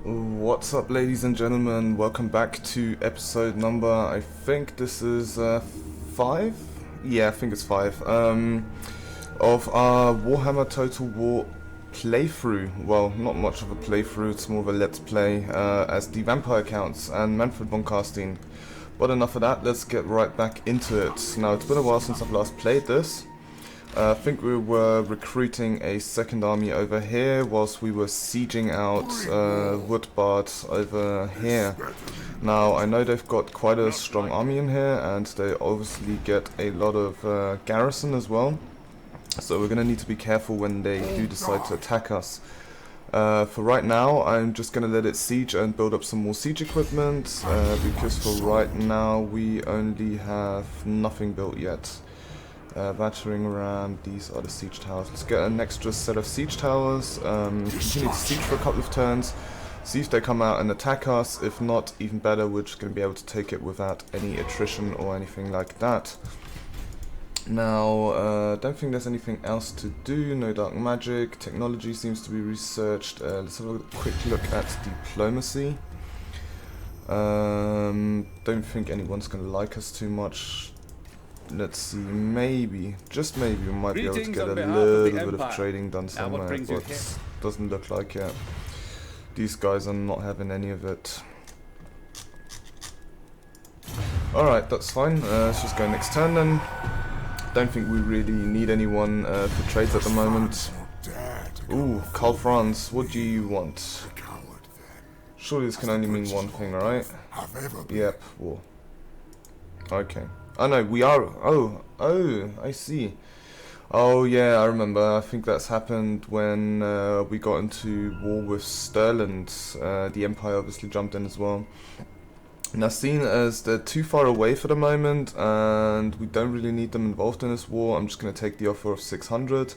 What's up, ladies and gentlemen? Welcome back to episode number, I think this is 5? Yeah, I think it's 5. Of our Warhammer Total War playthrough. Well, not much of a playthrough, it's more of a let's play as the Vampire Counts and Manfred von Carstein. But enough of that, let's get right back into it. Now, it's been a while since I've last played this. I think we were recruiting a second army over here whilst we were sieging out Woodbard over here. Now I know they've got quite a strong army in here and they obviously get a lot of garrison as well. So we're going to need to be careful when they do decide to attack us. For right now I'm just going to let it siege and build up some more siege equipment because for right now we only have nothing built yet. Battering ram, these are the siege towers. Let's get an extra set of siege towers, continue to siege for a couple of turns, see if they come out and attack us. If not, even better, we're just going to be able to take it without any attrition or anything like that. Now, don't think there's anything else to do, no dark magic, technology seems to be researched. Let's have a quick look at diplomacy. Don't think anyone's going to like us too much. Let's see, maybe, just maybe, we might be able to get a little bit of trading done somewhere, but doesn't look like it. These guys are not having any of it. Alright, that's fine, let's just go next turn then. Don't think we really need anyone for trades at the moment. Ooh, Karl Franz, what do you want? Surely this can only mean one thing, right? Yep, war. Okay. Oh no, we are. Oh, I see. Oh yeah, I remember. I think that's happened when we got into war with Stirland. The Empire obviously jumped in as well. Now, seeing as they're too far away for the moment and we don't really need them involved in this war, I'm just going to take the offer of 600,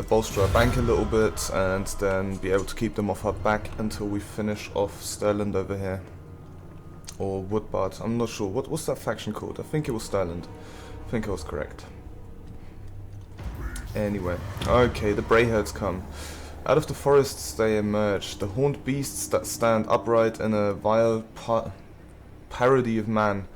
bolster our bank a little bit, and then be able to keep them off our back until we finish off Stirland over here. Or Woodbard, I'm not sure. What's that faction called? I think it was Stirland. I think I was correct. Anyway, okay, the Brayherds come. Out of the forests they emerge, the horned beasts that stand upright in a vile parody of man.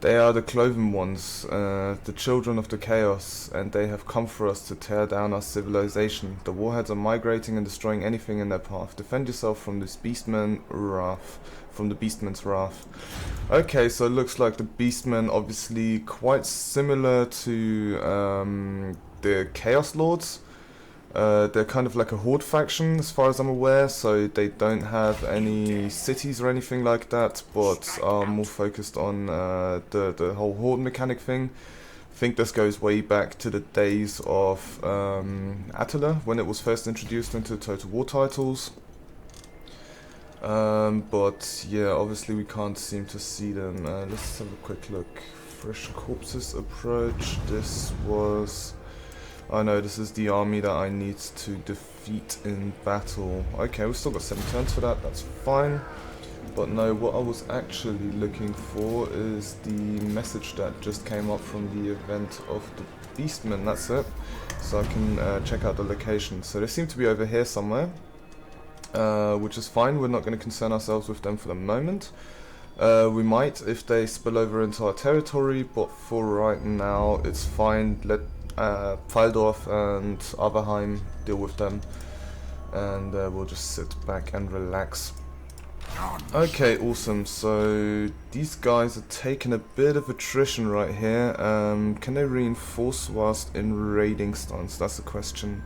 They are the cloven ones, the children of the chaos, and they have come for us to tear down our civilization. The warheads are migrating and destroying anything in their path. Defend yourself from this beastman's wrath. Okay, so it looks like the beastmen obviously quite similar to the Chaos Lords. They're kind of like a horde faction as far as I'm aware, so they don't have any cities or anything like that, but are more focused on the whole horde mechanic thing. I think this goes way back to the days of Attila, when it was first introduced into Total War titles. But yeah, obviously we can't seem to see them. Let's have a quick look. Fresh corpses approach. This was... I know, this is the army that I need to defeat in battle. Okay, we've still got 7 turns for that, that's fine. But no, what I was actually looking for is the message that just came up from the event of the Beastmen, that's it. So I can check out the location. So they seem to be over here somewhere, which is fine. We're not going to concern ourselves with them for the moment. We might if they spill over into our territory, but for right now it's fine. Let Pfaldorf and Averheim deal with them, and we'll just sit back and relax. Okay, awesome. So these guys are taking a bit of attrition right here. Can they reinforce whilst in raiding stance? That's the question.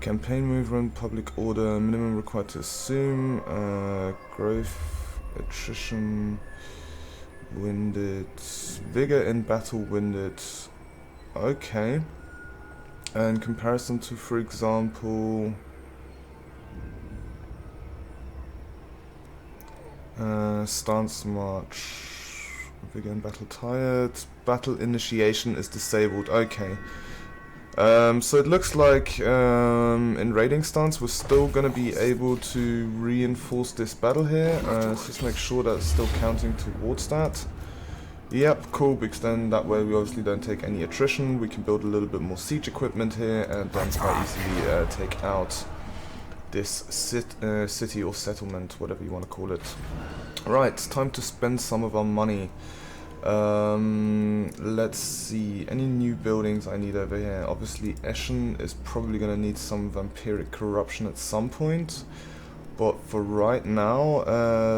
Campaign movement, public order, minimum required to assume, growth, attrition, winded, vigor in battle, winded. Okay. In comparison to, for example, stance march, vigor in battle tired, battle initiation is disabled. Okay. So it looks like in raiding stance we're still going to be able to reinforce this battle here. Let's just make sure that's still counting towards that. Yep, cool, because then that way we obviously don't take any attrition. We can build a little bit more siege equipment here and then quite easily take out this city or settlement, whatever you want to call it. Right, time to spend some of our money. Let's see, any new buildings I need over here. Obviously Eschen is probably going to need some vampiric corruption at some point, but for right now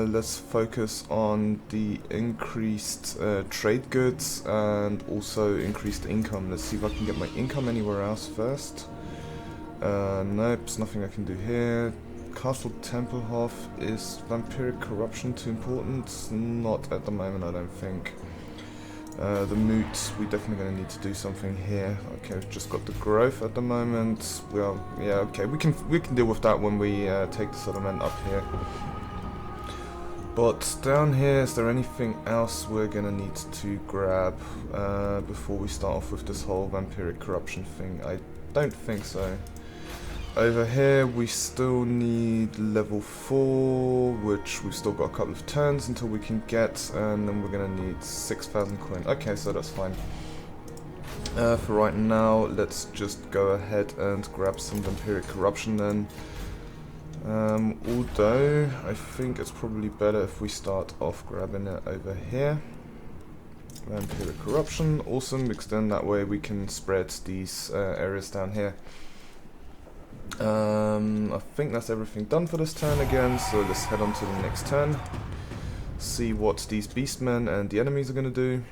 let's focus on the increased trade goods and also increased income. Let's see if I can get my income anywhere else first. Nope, there's nothing I can do here. Castle Tempelhof, is vampiric corruption too important? Not at the moment, I don't think. The moot, we're definitely going to need to do something here. Okay, we've just got the growth at the moment. Well, yeah, okay, we can deal with that when we take the settlement up here. But down here, is there anything else we're going to need to grab before we start off with this whole vampiric corruption thing? I don't think so. Over here we still need level 4, which we've still got a couple of turns until we can get, and then we're going to need 6,000 coin. Okay, so that's fine. For right now, let's just go ahead and grab some vampiric corruption then. Although, I think it's probably better if we start off grabbing it over here. Vampiric corruption, awesome, because then that way we can spread these areas down here. I think that's everything done for this turn again, so let's head on to the next turn. See what these beastmen and the enemies are going to do.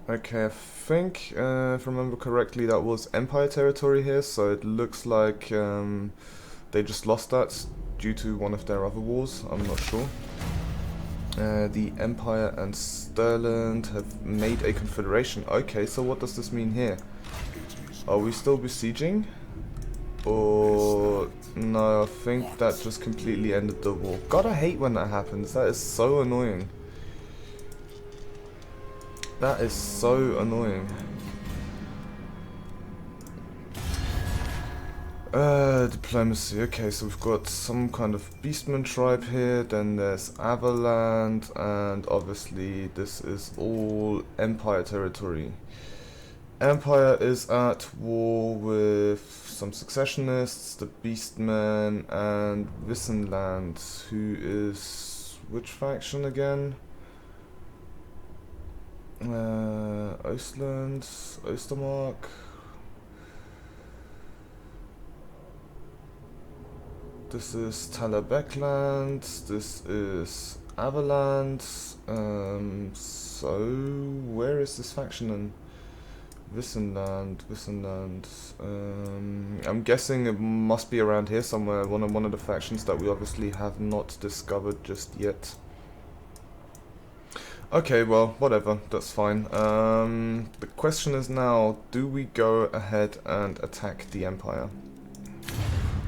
Okay, I think, if I remember correctly, that was Empire territory here, so it looks like they just lost that due to one of their other wars, I'm not sure. The Empire and Stirland have made a confederation. Okay, so what does this mean here? Are we still besieging? Or no, I think that just completely ended the war. God, I hate when that happens. That is so annoying. That is so annoying. Diplomacy. Okay, so we've got some kind of beastman tribe here, then there's Avaland, and obviously this is all Empire territory. Empire is at war with some successionists, the Beastmen, and Wissenland, who is which faction again? Ostland, Ostermark. This is Talabekland, this is Avaland. So where is this faction then? Wissenland. I'm guessing it must be around here somewhere, one of the factions that we obviously have not discovered just yet. Okay, well, whatever, that's fine. The question is now, do we go ahead and attack the Empire?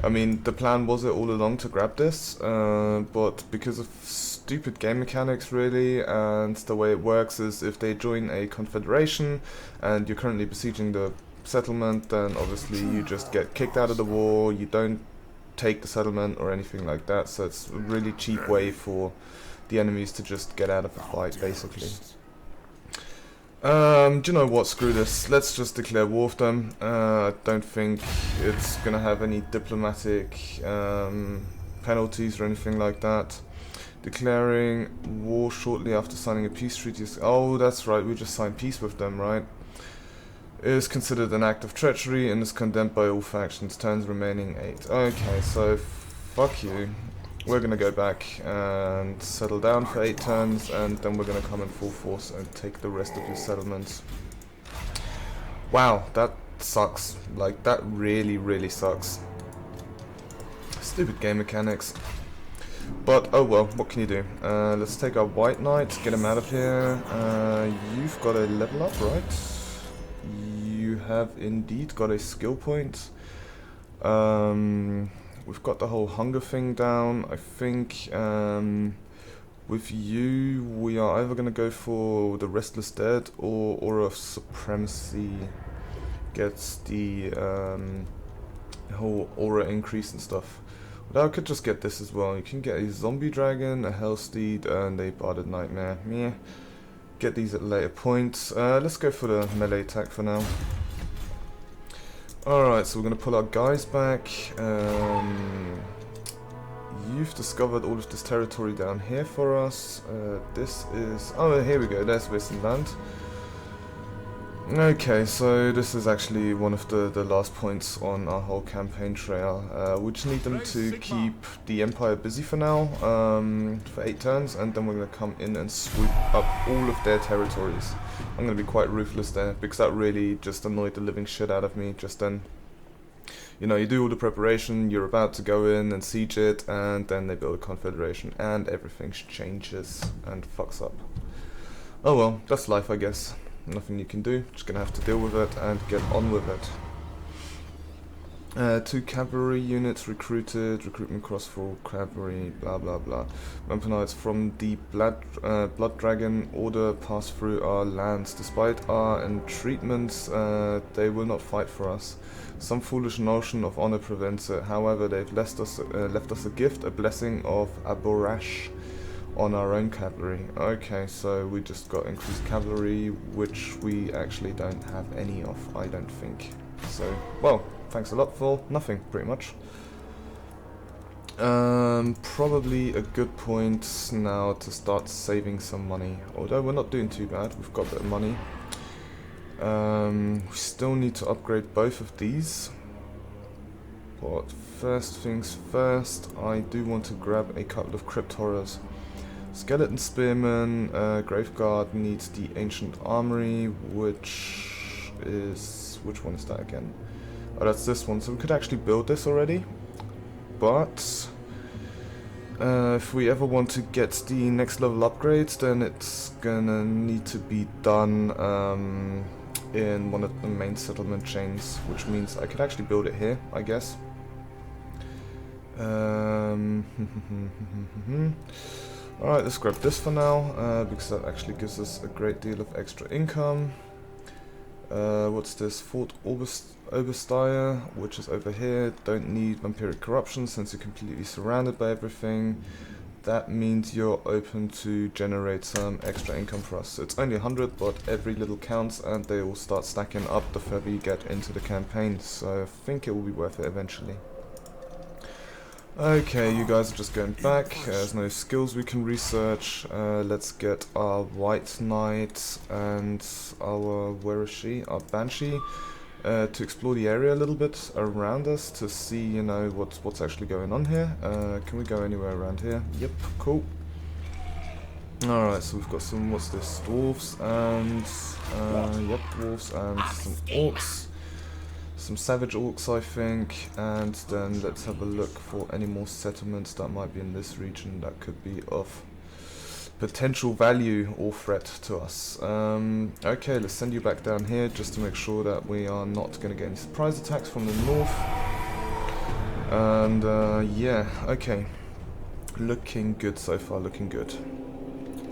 I mean, the plan was it all along to grab this, but because of stupid game mechanics really, and the way it works is if they join a confederation and you're currently besieging the settlement, then obviously you just get kicked out of the war, you don't take the settlement or anything like that, so it's a really cheap way for the enemies to just get out of the fight basically. Do you know what, screw this, let's just declare war with them. I don't think it's gonna have any diplomatic penalties or anything like that. Declaring war shortly after signing a peace treaty is, oh that's right, we just signed peace with them, right? Is considered an act of treachery and is condemned by all factions, turns remaining 8. Okay, so fuck you. We're gonna go back and settle down for 8 turns, and then we're gonna come in full force and take the rest of your settlements. Wow, that sucks. Like, that really sucks. Stupid game mechanics. But, oh well, what can you do? Let's take our White Knight, get him out of here. You've got a level up, right? You have indeed got a skill point. We've got the whole hunger thing down. I think with you, we are either going to go for the Restless Dead or Aura of Supremacy. Gets the whole aura increase and stuff. But I could just get this as well. You can get a Zombie Dragon, a Hellsteed, and a Barded Nightmare. Meh. Get these at a later point. Let's go for the melee attack for now. Alright, so we're gonna pull our guys back. You've discovered all of this territory down here for us. This is... oh, here we go, there's Western Land. Okay, so this is actually one of the last points on our whole campaign trail. We just need them to keep the Empire busy for now, for 8 turns, and then we're going to come in and swoop up all of their territories. I'm going to be quite ruthless there, because that really just annoyed the living shit out of me just then. You know, you do all the preparation, you're about to go in and siege it, and then they build a confederation, and everything changes and fucks up. Oh well, that's life, I guess. Nothing you can do, just gonna have to deal with it and get on with it. 2 cavalry units recruited, recruitment cross for cavalry, blah blah blah. Vampire from the Blood Dragon Order pass through our lands. Despite our entreatments, they will not fight for us. Some foolish notion of honor prevents it. However, they've left us a gift, a blessing of Aborash on our own cavalry. Okay, so we just got increased cavalry, which we actually don't have any of, I don't think. So, well, thanks a lot for nothing, pretty much. Probably a good point now to start saving some money. Although we're not doing too bad, we've got a bit of money. We still need to upgrade both of these. But first things first, I do want to grab a couple of crypt horrors. Skeleton Spearman, Graveguard needs the Ancient Armory, which one is that again? Oh, that's this one, so we could actually build this already, but if we ever want to get the next level upgrades, then it's gonna need to be done in one of the main settlement chains, which means I could actually build it here, I guess. Alright, let's grab this for now, because that actually gives us a great deal of extra income. What's this? Fort Obersteier, which is over here. Don't need Vampiric Corruption since you're completely surrounded by everything. That means you're open to generate some extra income for us. It's only 100, but every little counts, and they all start stacking up the further you get into the campaign, so I think it will be worth it eventually. Okay, you guys are just going back. There's no skills we can research. Let's get our White Knight and our, where is she? Our Banshee, to explore the area a little bit around us to see, you know, what's actually going on here. Can we go anywhere around here? Yep, cool. Alright, so we've got some, what's this? Dwarves and, yep, dwarves and some orcs. Some savage orcs, I think, and then let's have a look for any more settlements that might be in this region that could be of potential value or threat to us. Okay, let's send you back down here just to make sure that we are not going to get any surprise attacks from the north. And yeah, okay, looking good so far, looking good.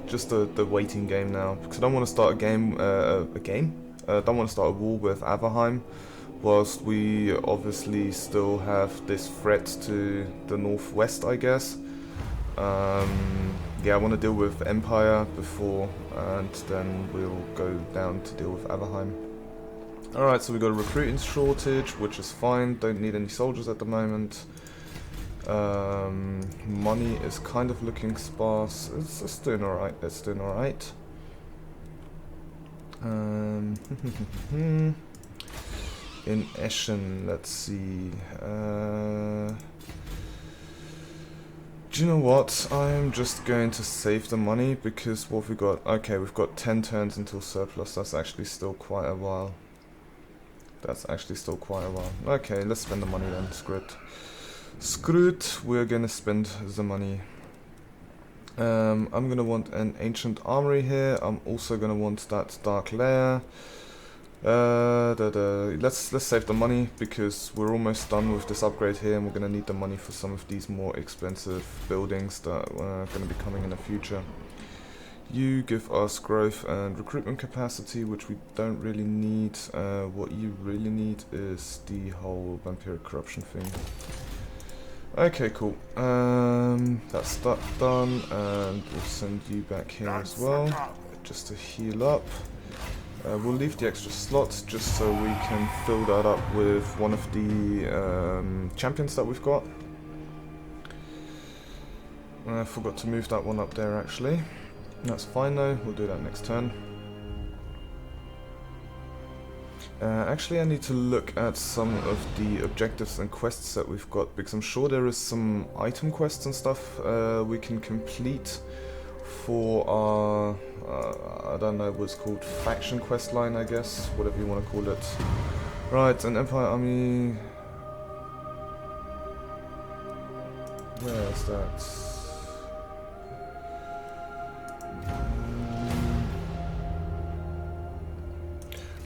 Just the waiting game now, because I don't want to start I don't want to start a war with Averheim, whilst we obviously still have this threat to the northwest, I guess. Yeah, I want to deal with Empire before, and then we'll go down to deal with Averheim. Alright, so we got a recruiting shortage, which is fine, don't need any soldiers at the moment. Money is kind of looking sparse, it's doing alright, it's doing alright. In Eschen, let's see. Do you know what? I'm just going to save the money because what have we got? Okay, we've got 10 turns until surplus. That's actually still quite a while. Okay, let's spend the money then. Screw it. Screw it. We're gonna spend the money. I'm gonna want an ancient armory here. I'm also gonna want that dark lair. Let's save the money because we're almost done with this upgrade here, and we're gonna need the money for some of these more expensive buildings that are gonna be coming in the future. You give us growth and recruitment capacity, which we don't really need. What you really need is the whole vampiric corruption thing. Okay, cool. That's that done, and we'll send you back here as well, just to heal up. We'll leave the extra slots just so we can fill that up with one of the champions that we've got. I forgot to move that one up there actually. That's fine though, we'll do that next turn. Actually I need to look at some of the objectives and quests that we've got, because I'm sure there is some item quests and stuff we can complete for our, I don't know what's called, faction quest line I guess, whatever you want to call it. Right, an Empire army, where is that?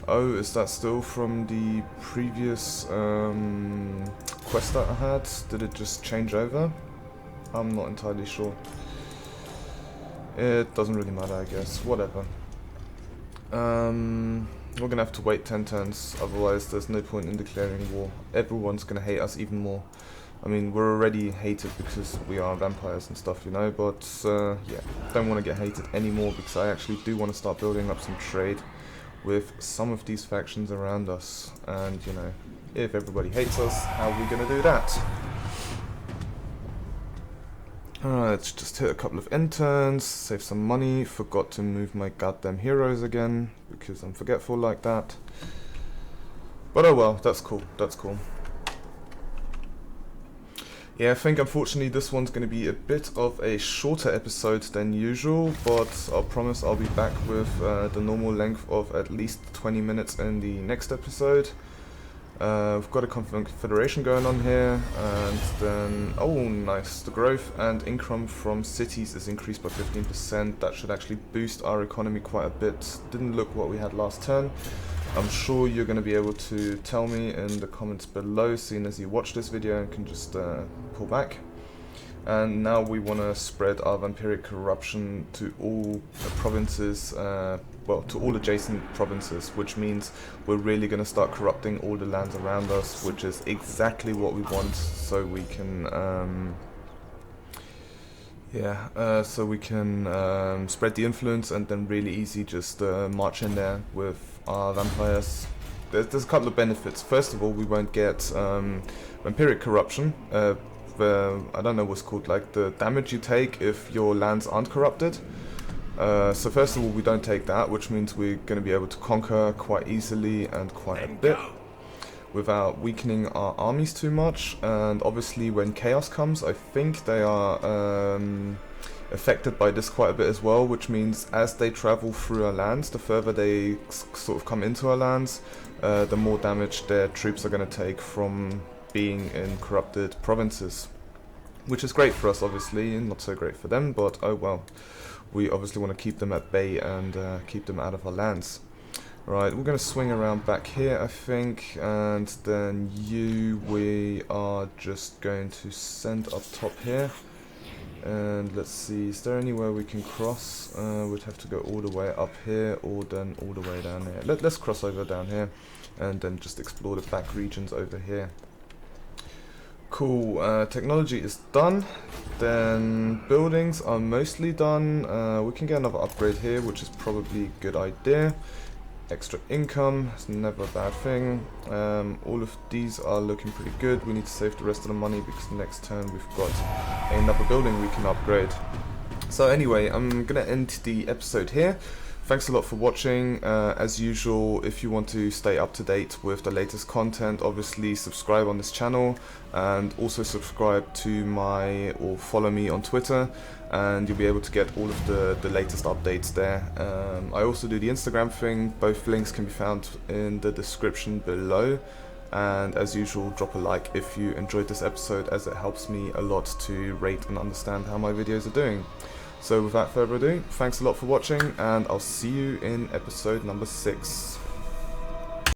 Oh, is that still from the previous quest that I had? Did it just change over? I'm not entirely sure. It doesn't really matter, I guess. Whatever. We're gonna have to wait 10 turns, otherwise there's no point in declaring war. Everyone's gonna hate us even more. I mean, we're already hated because we are vampires and stuff, you know, but yeah, don't want to get hated anymore because I actually do want to start building up some trade with some of these factions around us. And, you know, if everybody hates us, how are we going to do that? Alright, let's just hit a couple of interns, save some money. Forgot to move my goddamn heroes again, because I'm forgetful like that. But oh well, that's cool, that's cool. Yeah, I think unfortunately this one's going to be a bit of a shorter episode than usual, but I'll promise I'll be back with the normal length of at least 20 minutes in the next episode. We've got a confederation going on here, and then, oh nice, the growth and income from cities is increased by 15%. That should actually boost our economy quite a bit. Didn't look what we had last turn. I'm sure you're going to be able to tell me in the comments below, seeing as you watch this video and can just pull back. And now we want to spread our vampiric corruption to all provinces, well, to all adjacent provinces, which means we're really going to start corrupting all the lands around us, which is exactly what we want, so we can spread the influence and then really easy just march in there with our vampires. There's a couple of benefits. First of all, we won't get vampiric corruption. I don't know what's called, like the damage you take if your lands aren't corrupted. So first of all, we don't take that, which means we're going to be able to conquer quite easily and quite a bit without weakening our armies too much. And obviously when chaos comes, I think they are affected by this quite a bit as well, which means as they travel through our lands, the further they sort of come into our lands, the more damage their troops are going to take from being in corrupted provinces, which is great for us obviously, and not so great for them, but oh well, we obviously want to keep them at bay and keep them out of our lands. Right, we're going to swing around back here I think, and then we are just going to send up top here. And let's see, is there anywhere we can cross? We'd have to go all the way up here or then all the way down here. Let's cross over down here and then just explore the back regions over here. Cool, technology is done. Then buildings are mostly done. We can get another upgrade here, which is probably a good idea. Extra income is never a bad thing. All of these are looking pretty good. We need to save the rest of the money because next turn we've got another building we can upgrade. So anyway, I'm gonna end the episode here. Thanks a lot for watching. As usual, if you want to stay up to date with the latest content, obviously subscribe on this channel and also subscribe to or follow me on Twitter, and you'll be able to get all of the latest updates there. I also do the Instagram thing. Both links can be found in the description below. And as usual, drop a like if you enjoyed this episode, as it helps me a lot to rate and understand how my videos are doing. So without further ado, thanks a lot for watching, and I'll see you in episode number 6.